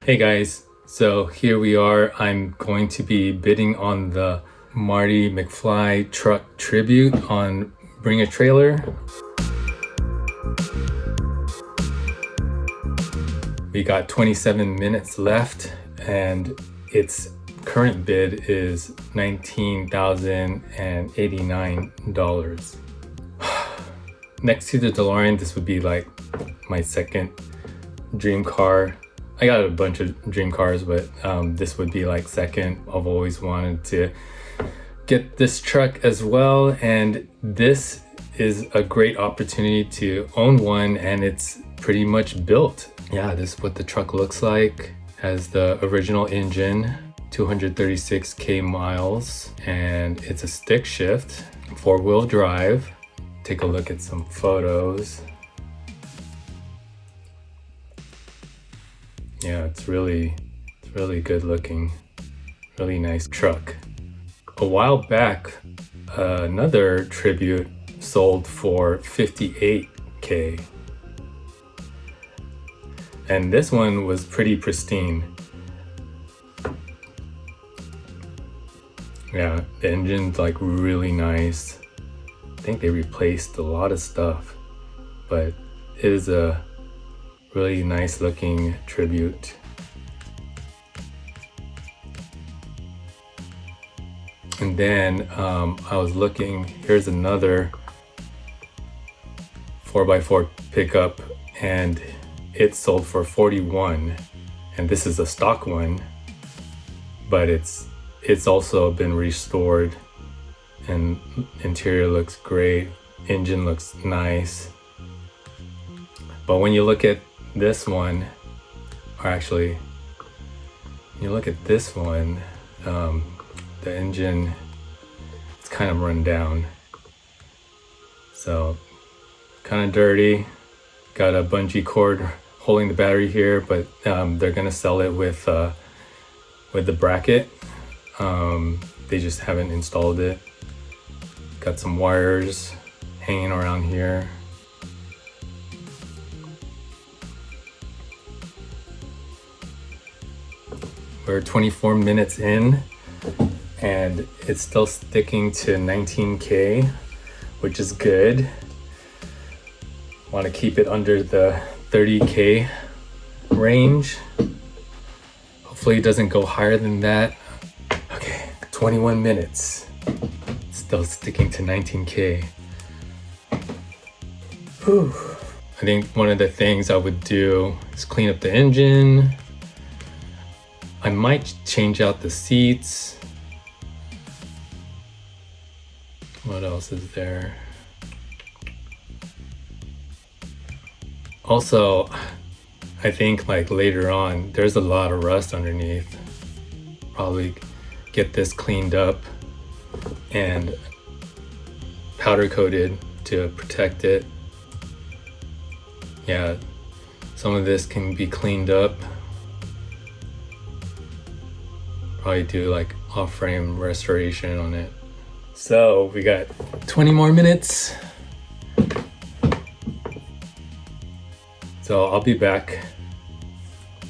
Hey guys, so here we are. I'm going to be bidding on the Marty McFly truck tribute on Bring a Trailer. We got 27 minutes left and its current bid is $19,089. Next to the Delorean, this would be like my second dream car. I got a bunch of dream cars, but this would be like second. I've always wanted to get this truck as well, and this is a great opportunity to own one, and it's pretty much built. Yeah, this is what the truck looks like. Has the original engine, 236k miles, and it's a stick shift, 4-wheel drive. Take a look at some photos. Yeah, it's really good looking, really nice truck. A while back, another Tribute sold for $58K. And this one was pretty pristine. Yeah, the engine's like really nice. I think they replaced a lot of stuff, but it is a really nice looking Tribute. And then I was looking, here's another 4x4 pickup, and it sold for 41, and this is a stock one, but it's also been restored, and interior looks great, engine looks nice. But when you look at this one, or actually, when you look at this one, the engine, it's kind of run down. So, kind of dirty. Got a bungee cord holding the battery here, but they're gonna sell it with the bracket. They just haven't installed it. Got some wires hanging around here. We're 24 minutes in and it's still sticking to 19K, which is good. Want to keep it under the 30K range. Hopefully it doesn't go higher than that. Okay, 21 minutes. Still sticking to 19K. Whew. I think one of the things I would do is clean up the engine. I might change out the seats. What else is there? Also, I think like later on, there's a lot of rust underneath. Probably get this cleaned up and powder coated to protect it. Yeah, some of this can be cleaned up. Probably do like off-frame restoration on it. So we got 20 more minutes. So I'll be back.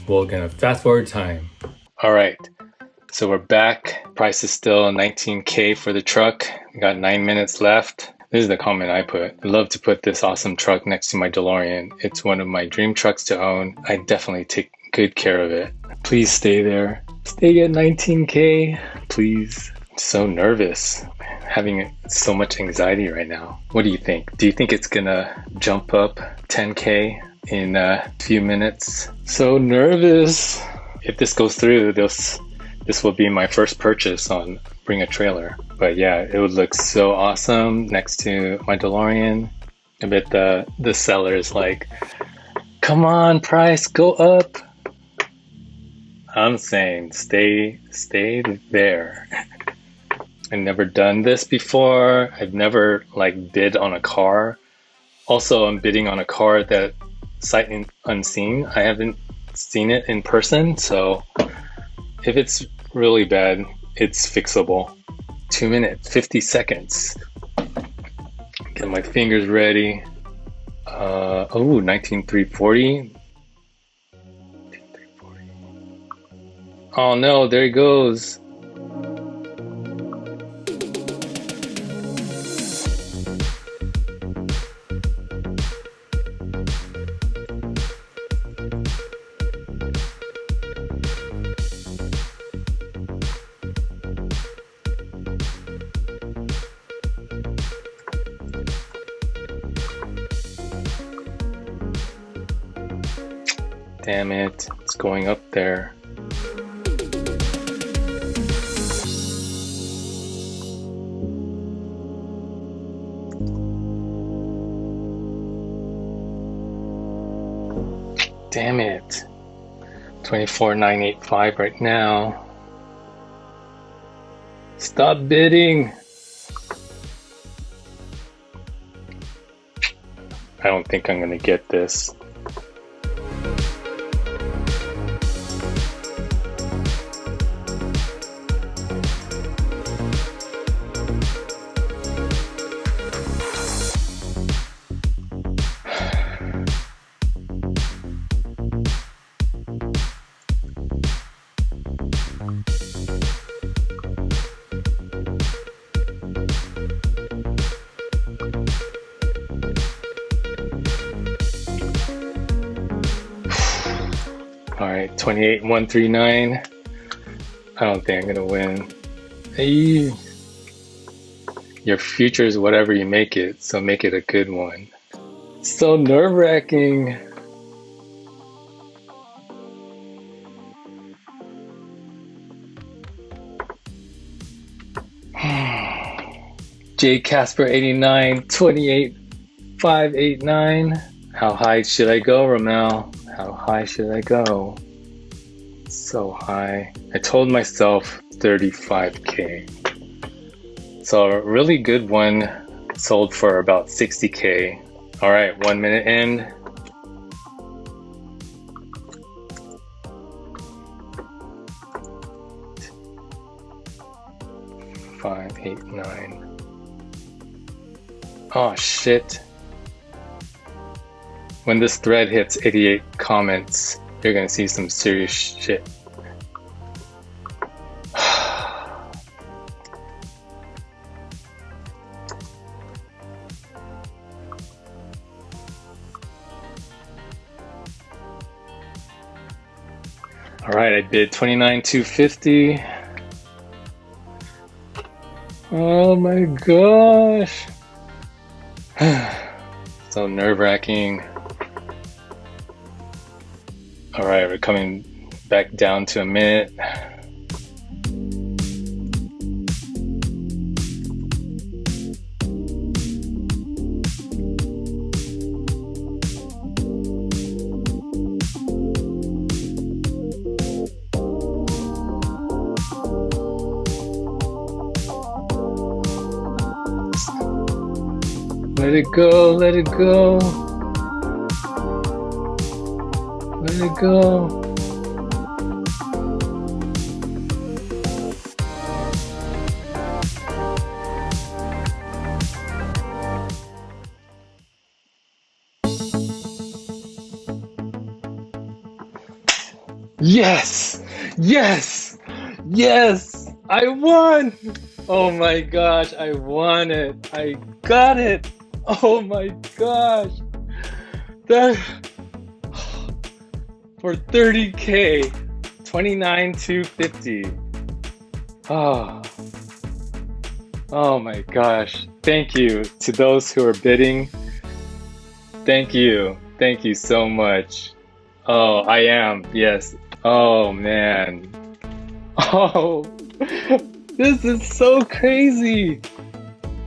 We're gonna fast forward time. All right, so we're back. Price is still 19K for the truck. We got 9 minutes left. This is the comment I put. I'd love to put this awesome truck next to my Delorean. It's one of my dream trucks to own. I definitely take good care of it. Please stay there. Stay at 19K, please. I'm so nervous. Having so much anxiety right now. What do you think? Do you think it's gonna jump up 10K in a few minutes? So nervous. If this goes through, this will be my first purchase on Bring a Trailer. But yeah, it would look so awesome next to my Delorean. I bet the seller's like, come on, price, go up. I'm saying stay there. I've never done this before. I've never like bid on a car. Also, I'm bidding on a car that sight unseen. I haven't seen it in person, so if it's really bad, it's fixable. 2 minutes, 50 seconds. Get my fingers ready. 19340. Oh no, there he goes. Damn it, it's going up there. Damn it. 24,985 right now. Stop bidding. I don't think I'm gonna get this. Alright, 28,139. I don't think I'm gonna win. Hey, your future is whatever you make it, so make it a good one. So nerve-wracking. J Casper 89, 28,589. How high should I go, Rommel? How high should I go? So high. I told myself 35K. So a really good one sold for about 60K. All right, 1 minute in. Five, 8, 9. Oh shit. When this thread hits 88 comments, you're gonna see some serious shit. Alright, I bid 29,250. Oh my gosh. So nerve-wracking. Alright, we're coming back down to a minute. Let it go, let it go. Let it go. Yes! Yes! Yes! I won! Oh my gosh, I won it. I got it. Oh my gosh. That for 30K, 29,250. Oh my gosh. Thank you to those who are bidding. Thank you. Thank you so much. Oh, I am. Yes. Oh man. Oh, this is so crazy.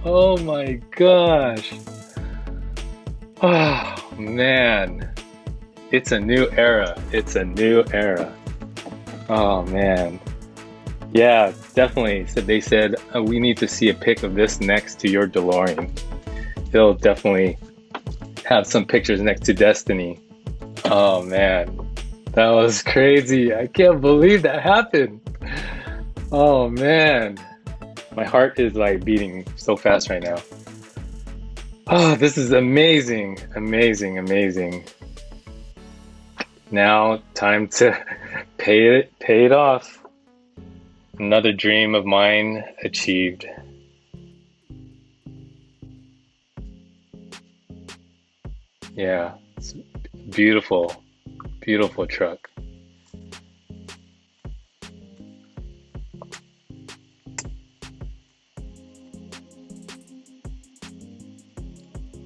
Oh my gosh. Oh man. It's a new era. It's a new era. Oh man. Yeah, definitely. So they said we need to see a pic of this next to your Delorean. It'll definitely have some pictures next to Destiny. Oh man. That was crazy. I can't believe that happened. Oh man. My heart is like beating so fast right now. Oh, this is amazing. Amazing, amazing. Now time to pay it off. Another dream of mine achieved. Yeah, it's beautiful, beautiful truck.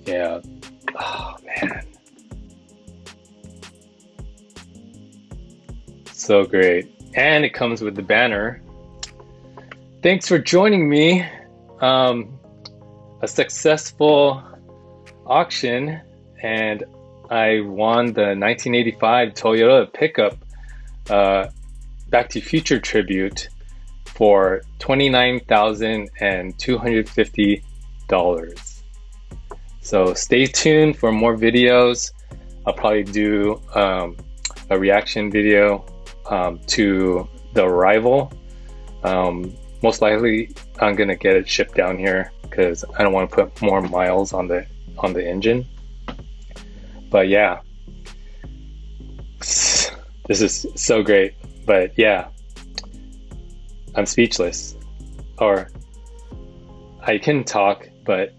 Yeah. Oh man. So great. And it comes with the banner. Thanks for joining me. A successful auction, and I won the 1985 Toyota pickup Back to Future tribute for $29,250. So stay tuned for more videos. I'll probably do a reaction video to the arrival. Most likely I'm gonna get it shipped down here because I don't want to put more miles on the engine. But yeah, this is so great. But yeah, I'm speechless, or I can talk, but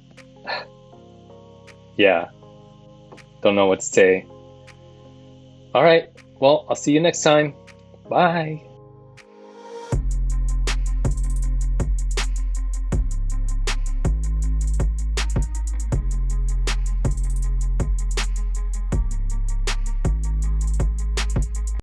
yeah, don't know what to say. All right, well, I'll see you next time. Bye.